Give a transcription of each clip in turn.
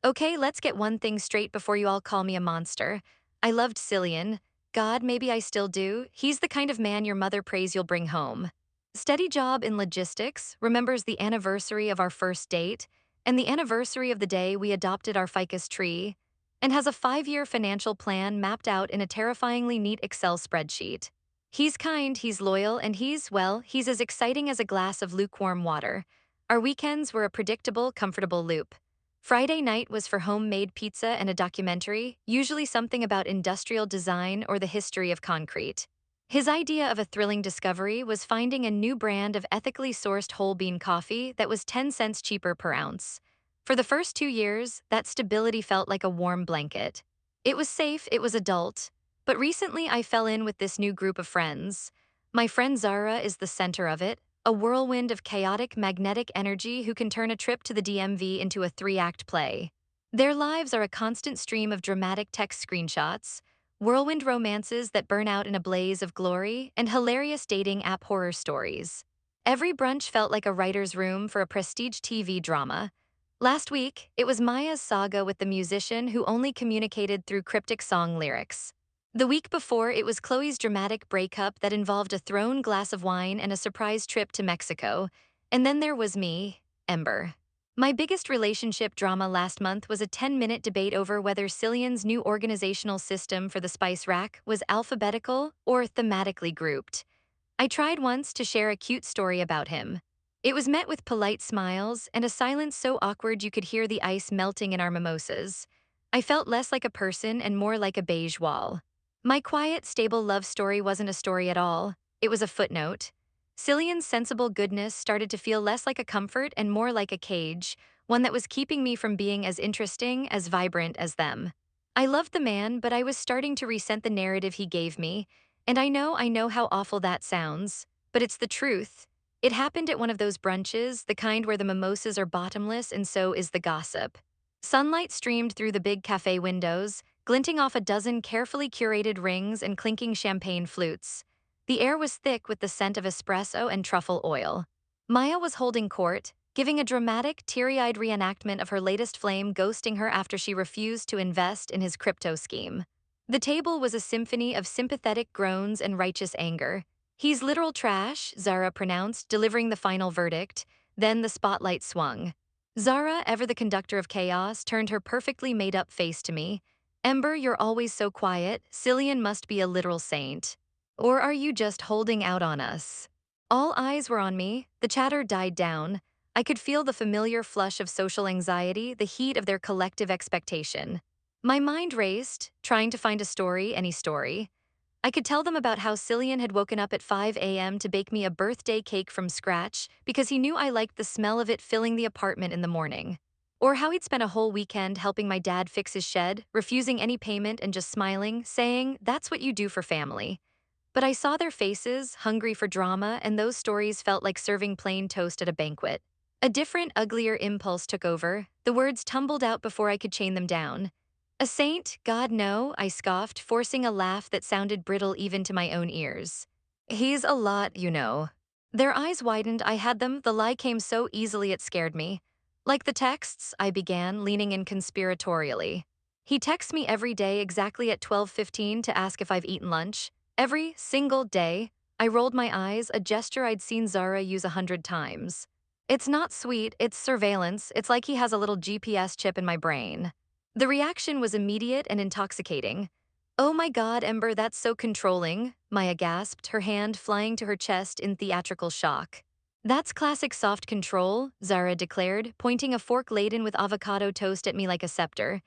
Okay, let's get one thing straight before you all call me a monster. I loved Cillian. God, maybe I still do. He's the kind of man your mother prays you'll bring home. Steady job in logistics, remembers the anniversary of our first date, and the anniversary of the day we adopted our ficus tree, and has a 5-year financial plan mapped out in a terrifyingly neat Excel spreadsheet. He's kind, he's loyal, and he's as exciting as a glass of lukewarm water. Our weekends were a predictable, comfortable loop. Friday night was for homemade pizza and a documentary, usually something about industrial design or the history of concrete. His idea of a thrilling discovery was finding a new brand of ethically sourced whole bean coffee that was 10 cents cheaper per ounce. For the first 2 years, that stability felt like a warm blanket. It was safe, it was adult. But recently I fell in with this new group of friends. My friend Zara is the center of it, a whirlwind of chaotic, magnetic energy who can turn a trip to the DMV into a 3-act play. Their lives are a constant stream of dramatic text screenshots, whirlwind romances that burn out in a blaze of glory, and hilarious dating app horror stories. Every brunch felt like a writer's room for a prestige TV drama. Last week, it was Maya's saga with the musician who only communicated through cryptic song lyrics. The week before, it was Chloe's dramatic breakup that involved a thrown glass of wine and a surprise trip to Mexico. And then there was me, Ember. My biggest relationship drama last month was a 10-minute debate over whether Cillian's new organizational system for the spice rack was alphabetical or thematically grouped. I tried once to share a cute story about him. It was met with polite smiles and a silence so awkward you could hear the ice melting in our mimosas. I felt less like a person and more like a beige wall. My quiet, stable love story wasn't a story at all. It was a footnote. Cillian's sensible goodness started to feel less like a comfort and more like a cage, one that was keeping me from being as interesting, as vibrant as them. I loved the man, but I was starting to resent the narrative he gave me, and I know how awful that sounds, but it's the truth. It happened at one of those brunches, the kind where the mimosas are bottomless and so is the gossip. Sunlight streamed through the big cafe windows, glinting off a dozen carefully curated rings and clinking champagne flutes. The air was thick with the scent of espresso and truffle oil. Maya was holding court, giving a dramatic, teary-eyed reenactment of her latest flame ghosting her after she refused to invest in his crypto scheme. The table was a symphony of sympathetic groans and righteous anger. He's literal trash, Zara pronounced, delivering the final verdict. Then the spotlight swung. Zara, ever the conductor of chaos, turned her perfectly made-up face to me. Ember, you're always so quiet. Cillian must be a literal saint. Or are you just holding out on us? All eyes were on me. The chatter died down. I could feel the familiar flush of social anxiety, the heat of their collective expectation. My mind raced, trying to find a story, any story. I could tell them about how Cillian had woken up at 5 a.m. to bake me a birthday cake from scratch because he knew I liked the smell of it filling the apartment in the morning. Or how he'd spent a whole weekend helping my dad fix his shed, refusing any payment and just smiling, saying, "That's what you do for family." But I saw their faces, hungry for drama, and those stories felt like serving plain toast at a banquet. A different, uglier impulse took over. The words tumbled out before I could chain them down. A saint? God, no, I scoffed, forcing a laugh that sounded brittle even to my own ears. He's a lot, you know. Their eyes widened, I had them, the lie came so easily it scared me. Like the texts, I began, leaning in conspiratorially. He texts me every day exactly at 12:15 to ask if I've eaten lunch. Every single day. I rolled my eyes, a gesture I'd seen Zara use 100 times. It's not sweet, it's surveillance, it's like he has a little GPS chip in my brain. The reaction was immediate and intoxicating. "Oh my God, Ember, that's so controlling," Maya gasped, her hand flying to her chest in theatrical shock. "That's classic soft control," Zara declared, pointing a fork laden with avocado toast at me like a scepter.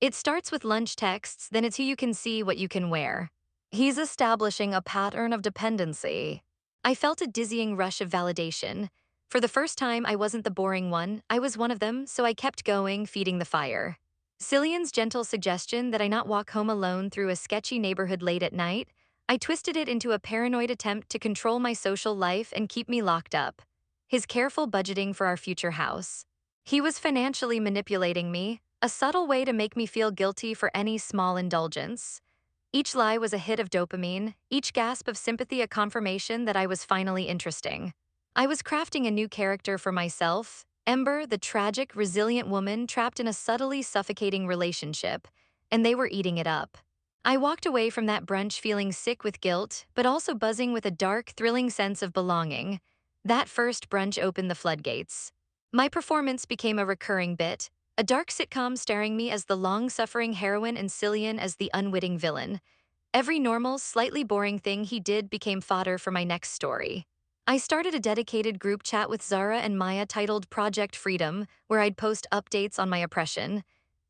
"It starts with lunch texts, then it's who you can see, what you can wear. He's establishing a pattern of dependency." I felt a dizzying rush of validation. For the first time, I wasn't the boring one, I was one of them, so I kept going, feeding the fire. Cillian's gentle suggestion that I not walk home alone through a sketchy neighborhood late at night, I twisted it into a paranoid attempt to control my social life and keep me locked up. His careful budgeting for our future house. He was financially manipulating me, a subtle way to make me feel guilty for any small indulgence. Each lie was a hit of dopamine, each gasp of sympathy a confirmation that I was finally interesting. I was crafting a new character for myself, Ember, the tragic, resilient woman trapped in a subtly suffocating relationship, and they were eating it up. I walked away from that brunch feeling sick with guilt, but also buzzing with a dark, thrilling sense of belonging. That first brunch opened the floodgates. My performance became a recurring bit, a dark sitcom starring me as the long-suffering heroine and Cillian as the unwitting villain. Every normal, slightly boring thing he did became fodder for my next story. I started a dedicated group chat with Zara and Maya titled Project Freedom, where I'd post updates on my oppression.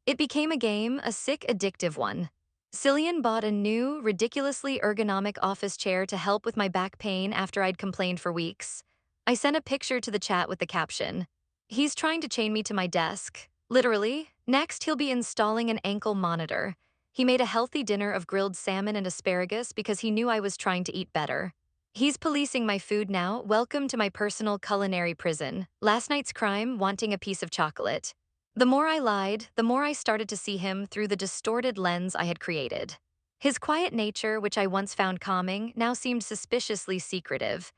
It became a game, a sick, addictive one. Cillian bought a new, ridiculously ergonomic office chair to help with my back pain after I'd complained for weeks. I sent a picture to the chat with the caption, "He's trying to chain me to my desk." Literally, next he'll be installing an ankle monitor. He made a healthy dinner of grilled salmon and asparagus because he knew I was trying to eat better. He's policing my food now. Welcome to my personal culinary prison. Last night's crime, wanting a piece of chocolate. The more I lied, the more I started to see him through the distorted lens I had created. His quiet nature, which I once found calming, now seemed suspiciously secretive.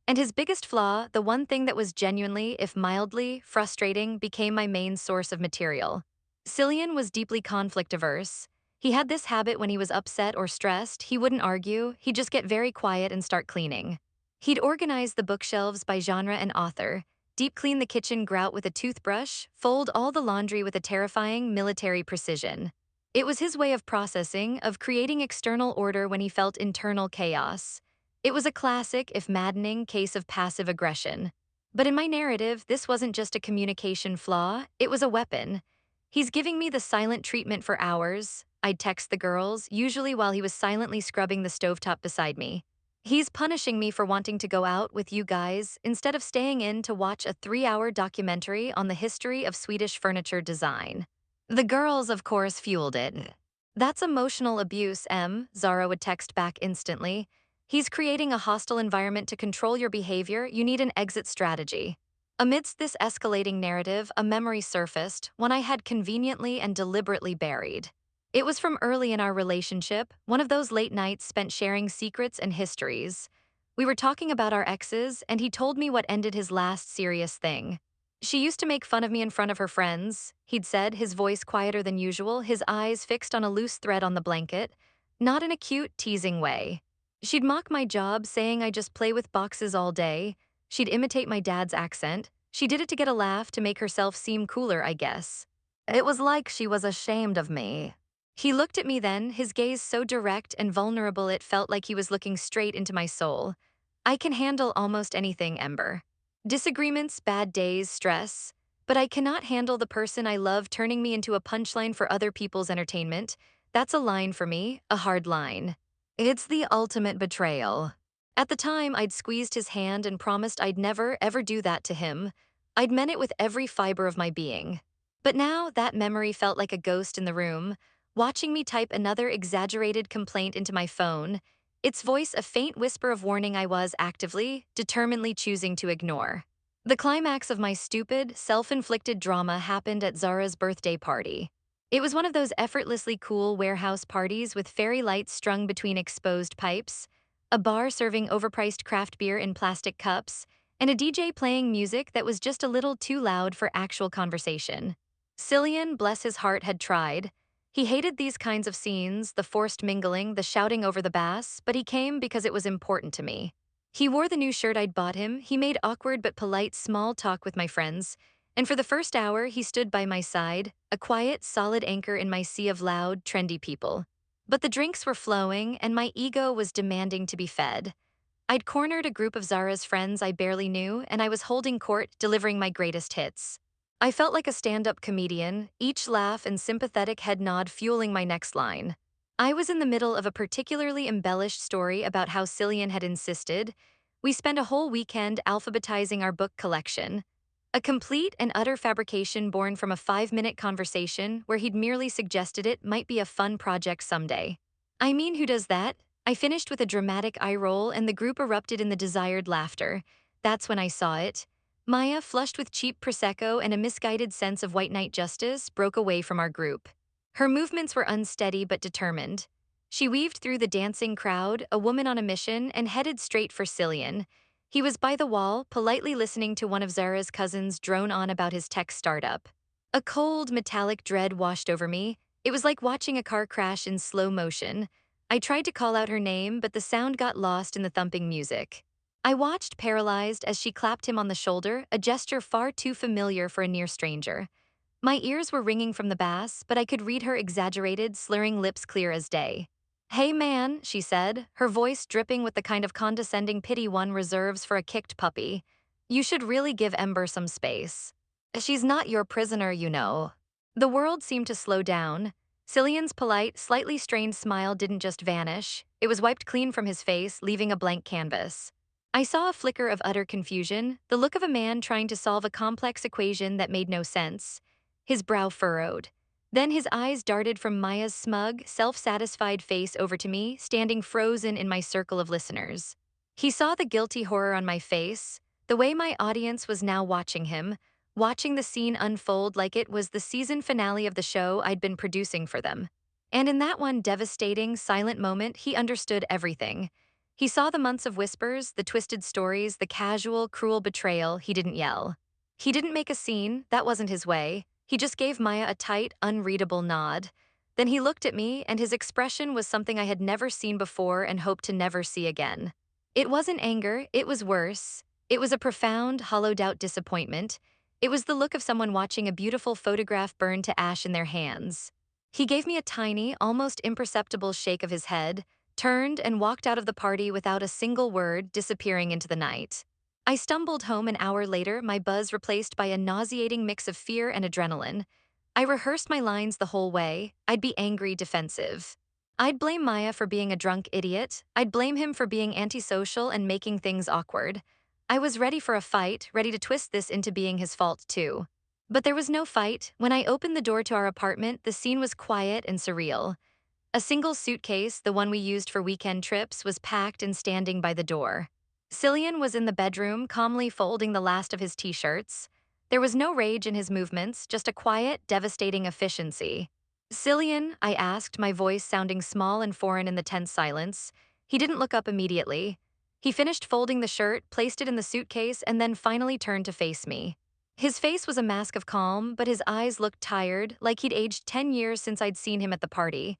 And his biggest flaw, the one thing that was genuinely, if mildly, frustrating, became my main source of material. Cillian was deeply conflict-averse. He had this habit when he was upset or stressed, he wouldn't argue, he'd just get very quiet and start cleaning. He'd organize the bookshelves by genre and author, deep clean the kitchen grout with a toothbrush, fold all the laundry with a terrifying military precision. It was his way of processing, of creating external order when he felt internal chaos. It was a classic, if maddening, case of passive aggression. But in my narrative, this wasn't just a communication flaw, it was a weapon. He's giving me the silent treatment for hours. I'd text the girls, usually while he was silently scrubbing the stovetop beside me. He's punishing me for wanting to go out with you guys instead of staying in to watch a 3-hour documentary on the history of Swedish furniture design. The girls, of course, fueled it. "That's emotional abuse, Em," Zara would text back instantly. "He's creating a hostile environment to control your behavior. You need an exit strategy." Amidst this escalating narrative, a memory surfaced, one I had conveniently and deliberately buried. It was from early in our relationship, one of those late nights spent sharing secrets and histories. We were talking about our exes, and he told me what ended his last serious thing. "She used to make fun of me in front of her friends," he'd said, his voice quieter than usual, his eyes fixed on a loose thread on the blanket. Not in a cute, teasing way. "She'd mock my job, saying I just play with boxes all day. She'd imitate my dad's accent. She did it to get a laugh, to make herself seem cooler, I guess. It was like she was ashamed of me." He looked at me then, his gaze so direct and vulnerable it felt like he was looking straight into my soul. "I can handle almost anything, Ember. Disagreements, bad days, stress. But I cannot handle the person I love turning me into a punchline for other people's entertainment. That's a line for me, a hard line. It's the ultimate betrayal." At the time, I'd squeezed his hand and promised I'd never, ever do that to him. I'd meant it with every fiber of my being. But now, that memory felt like a ghost in the room, watching me type another exaggerated complaint into my phone, its voice a faint whisper of warning I was actively, determinedly choosing to ignore. The climax of my stupid, self-inflicted drama happened at Zara's birthday party. It was one of those effortlessly cool warehouse parties with fairy lights strung between exposed pipes, a bar serving overpriced craft beer in plastic cups, and a DJ playing music that was just a little too loud for actual conversation. Cillian, bless his heart, had tried. He hated these kinds of scenes, the forced mingling, the shouting over the bass, but he came because it was important to me. He wore the new shirt I'd bought him, he made awkward but polite small talk with my friends, and for the first hour he stood by my side, a quiet, solid anchor in my sea of loud, trendy people. But the drinks were flowing, and my ego was demanding to be fed. I'd cornered a group of Zara's friends I barely knew, and I was holding court, delivering my greatest hits. I felt like a stand-up comedian, each laugh and sympathetic head nod fueling my next line. I was in the middle of a particularly embellished story about how Cillian had insisted. We spent a whole weekend alphabetizing our book collection. A complete and utter fabrication born from a 5-minute conversation where he'd merely suggested it might be a fun project someday. "I mean, who does that?" I finished with a dramatic eye roll, and the group erupted in the desired laughter. That's when I saw it. Maya, flushed with cheap Prosecco and a misguided sense of white knight justice, broke away from our group. Her movements were unsteady but determined. She weaved through the dancing crowd, a woman on a mission, and headed straight for Cillian. He was by the wall, politely listening to one of Zara's cousins drone on about his tech startup. A cold, metallic dread washed over me. It was like watching a car crash in slow motion. I tried to call out her name, but the sound got lost in the thumping music. I watched paralyzed as she clapped him on the shoulder, a gesture far too familiar for a near stranger. My ears were ringing from the bass, but I could read her exaggerated, slurring lips clear as day. Hey man, she said, her voice dripping with the kind of condescending pity one reserves for a kicked puppy. You should really give Ember some space. She's not your prisoner, you know. The world seemed to slow down. Cillian's polite, slightly strained smile didn't just vanish, it was wiped clean from his face, leaving a blank canvas. I saw a flicker of utter confusion, the look of a man trying to solve a complex equation that made no sense. His brow furrowed. Then his eyes darted from Maya's smug, self-satisfied face over to me, standing frozen in my circle of listeners. He saw the guilty horror on my face, the way my audience was now watching him, watching the scene unfold like it was the season finale of the show I'd been producing for them. And in that one devastating, silent moment, he understood everything. He saw the months of whispers, the twisted stories, the casual, cruel betrayal. He didn't yell. He didn't make a scene, that wasn't his way. He just gave Maya a tight, unreadable nod. Then he looked at me, and his expression was something I had never seen before and hoped to never see again. It wasn't anger, it was worse. It was a profound, hollowed-out disappointment. It was the look of someone watching a beautiful photograph burn to ash in their hands. He gave me a tiny, almost imperceptible shake of his head, turned and walked out of the party without a single word, disappearing into the night. I stumbled home an hour later, my buzz replaced by a nauseating mix of fear and adrenaline. I rehearsed my lines the whole way. I'd be angry, defensive. I'd blame Maya for being a drunk idiot. I'd blame him for being antisocial and making things awkward. I was ready for a fight, ready to twist this into being his fault too. But there was no fight. When I opened the door to our apartment, the scene was quiet and surreal. A single suitcase, the one we used for weekend trips, was packed and standing by the door. Cillian was in the bedroom, calmly folding the last of his t-shirts. There was no rage in his movements, just a quiet, devastating efficiency. Cillian, I asked, my voice sounding small and foreign in the tense silence. He didn't look up immediately. He finished folding the shirt, placed it in the suitcase, and then finally turned to face me. His face was a mask of calm, but his eyes looked tired, like he'd aged 10 years since I'd seen him at the party.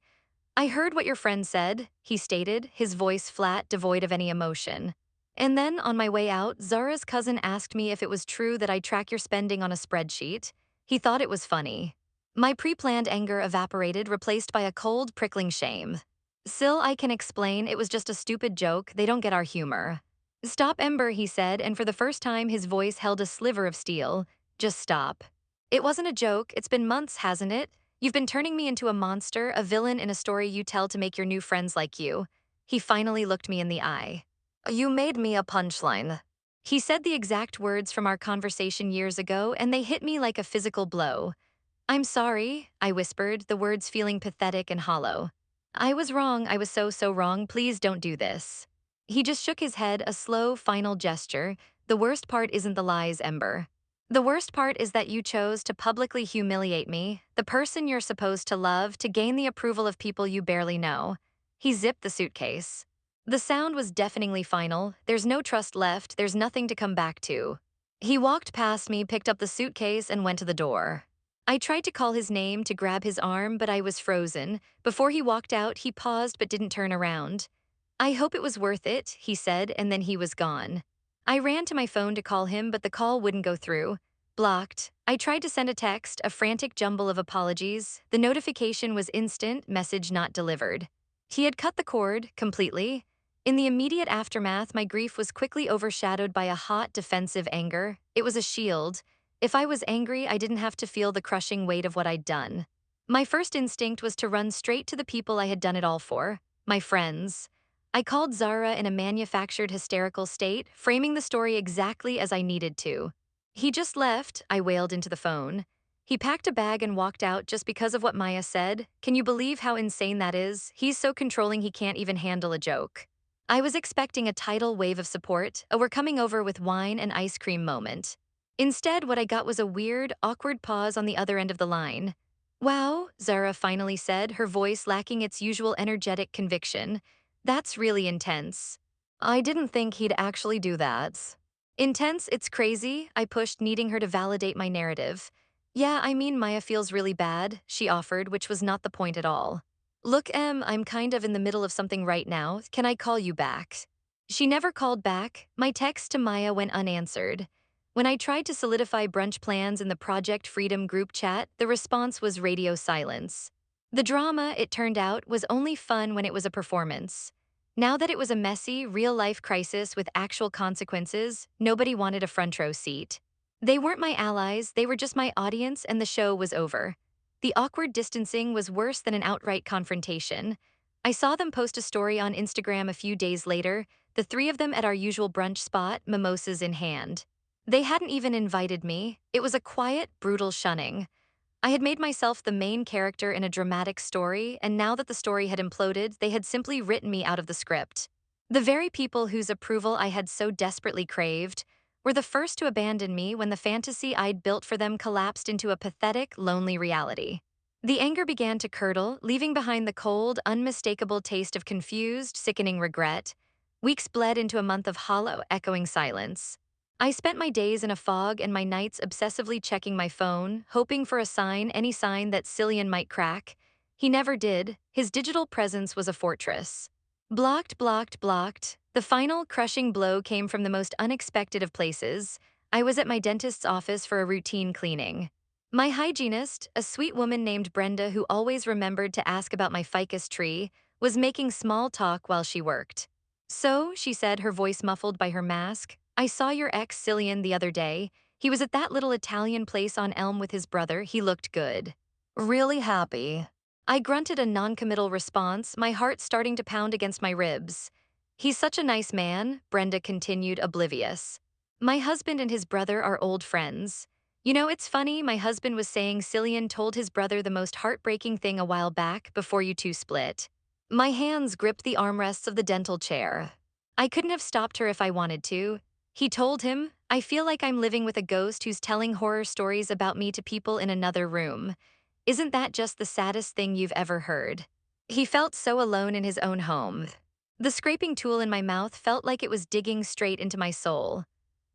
I heard what your friend said, he stated, his voice flat, devoid of any emotion. And then, on my way out, Zara's cousin asked me if it was true that I track your spending on a spreadsheet. He thought it was funny. My pre-planned anger evaporated, replaced by a cold, prickling shame. Still, I can explain, it was just a stupid joke, they don't get our humor. Stop, Ember, he said, and for the first time his voice held a sliver of steel. Just stop. It wasn't a joke, it's been months, hasn't it? You've been turning me into a monster, a villain in a story you tell to make your new friends like you. He finally looked me in the eye. You made me a punchline. He said the exact words from our conversation years ago, and they hit me like a physical blow. I'm sorry, I whispered, the words feeling pathetic and hollow. I was wrong, I was so wrong, please don't do this. He just shook his head, a slow, final gesture. The worst part isn't the lies, Ember. The worst part is that you chose to publicly humiliate me, the person you're supposed to love, to gain the approval of people you barely know. He zipped the suitcase. The sound was deafeningly final. There's no trust left, there's nothing to come back to. He walked past me, picked up the suitcase, and went to the door. I tried to call his name, to grab his arm, but I was frozen. Before he walked out, he paused but didn't turn around. I hope it was worth it, he said, and then he was gone. I ran to my phone to call him, but the call wouldn't go through. Blocked. I tried to send a text, a frantic jumble of apologies. The notification was instant, message not delivered. He had cut the cord, completely. In the immediate aftermath, my grief was quickly overshadowed by a hot, defensive anger. It was a shield. If I was angry, I didn't have to feel the crushing weight of what I'd done. My first instinct was to run straight to the people I had done it all for, my friends. I called Zara in a manufactured hysterical state, framing the story exactly as I needed to. He just left, I wailed into the phone. He packed a bag and walked out just because of what Maya said. Can you believe how insane that is? He's so controlling he can't even handle a joke. I was expecting a tidal wave of support, a we're coming over with wine and ice cream moment. Instead, what I got was a weird, awkward pause on the other end of the line. Wow, Zara finally said, her voice lacking its usual energetic conviction. That's really intense. I didn't think he'd actually do that. Intense, it's crazy, I pushed, needing her to validate my narrative. Yeah, I mean, Maya feels really bad, she offered, which was not the point at all. Look, I'm kind of in the middle of something right now. Can I call you back? She never called back. My text to Maya went unanswered. When I tried to solidify brunch plans in the Project Freedom group chat, the response was radio silence. The drama, it turned out, was only fun when it was a performance. Now that it was a messy, real-life crisis with actual consequences, nobody wanted a front row seat. They weren't my allies, they were just my audience, and the show was over. The awkward distancing was worse than an outright confrontation. I saw them post a story on Instagram a few days later, the three of them at our usual brunch spot, mimosas in hand. They hadn't even invited me. It was a quiet, brutal shunning. I had made myself the main character in a dramatic story, and now that the story had imploded, they had simply written me out of the script. The very people whose approval I had so desperately craved were the first to abandon me when the fantasy I'd built for them collapsed into a pathetic, lonely reality. The anger began to curdle, leaving behind the cold, unmistakable taste of confused, sickening regret. Weeks bled into a month of hollow, echoing silence. I spent my days in a fog and my nights obsessively checking my phone, hoping for a sign, any sign that Cillian might crack. He never did. His digital presence was a fortress. Blocked, blocked, blocked. The final crushing blow came from the most unexpected of places. I was at my dentist's office for a routine cleaning. My hygienist, a sweet woman named Brenda who always remembered to ask about my ficus tree, was making small talk while she worked. So, she said, her voice muffled by her mask, I saw your ex Cillian the other day. He was at that little Italian place on Elm with his brother. He looked good. Really happy. I grunted a noncommittal response, my heart starting to pound against my ribs. He's such a nice man, Brenda continued, oblivious. My husband and his brother are old friends. You know, it's funny, my husband was saying Cillian told his brother the most heartbreaking thing a while back before you two split. My hands gripped the armrests of the dental chair. I couldn't have stopped her if I wanted to. He told him, I feel like I'm living with a ghost who's telling horror stories about me to people in another room. Isn't that just the saddest thing you've ever heard? He felt so alone in his own home. The scraping tool in my mouth felt like it was digging straight into my soul.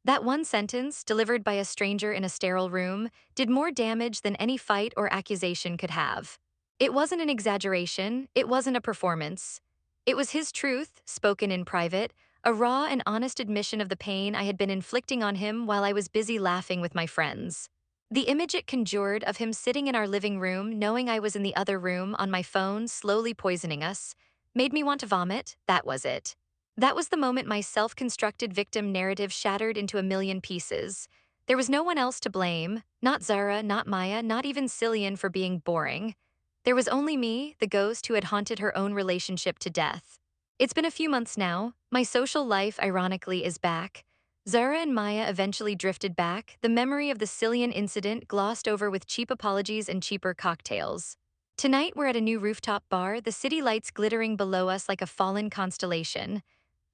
That one sentence, delivered by a stranger in a sterile room, did more damage than any fight or accusation could have. It wasn't an exaggeration, it wasn't a performance. It was his truth, spoken in private, a raw and honest admission of the pain I had been inflicting on him while I was busy laughing with my friends. The image it conjured of him sitting in our living room, knowing I was in the other room on my phone, slowly poisoning us, made me want to vomit. That was it. That was the moment my self-constructed victim narrative shattered into a million pieces. There was no one else to blame, not Zara, not Maya, not even Cillian for being boring. There was only me, the ghost who had haunted her own relationship to death. It's been a few months now. My social life, ironically, is back. Zara and Maya eventually drifted back, the memory of the Cillian incident glossed over with cheap apologies and cheaper cocktails. Tonight we're at a new rooftop bar, the city lights glittering below us like a fallen constellation.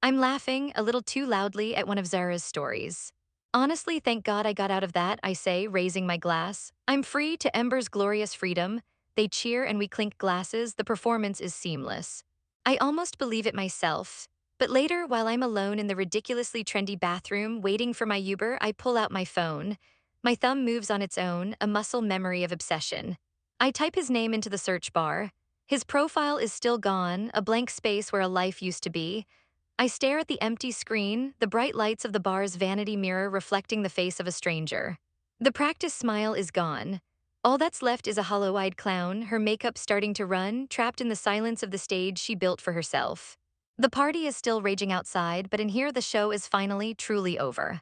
I'm laughing, a little too loudly, at one of Zara's stories. Honestly, thank God I got out of that, I say, raising my glass. I'm free to Ember's glorious freedom. They cheer and we clink glasses, the performance is seamless. I almost believe it myself. But later, while I'm alone in the ridiculously trendy bathroom waiting for my Uber, I pull out my phone. My thumb moves on its own, a muscle memory of obsession. I type his name into the search bar. His profile is still gone, a blank space where a life used to be. I stare at the empty screen, the bright lights of the bar's vanity mirror reflecting the face of a stranger. The practice smile is gone. All that's left is a hollow-eyed clown, her makeup starting to run, trapped in the silence of the stage she built for herself. The party is still raging outside, but in here the show is finally, truly over.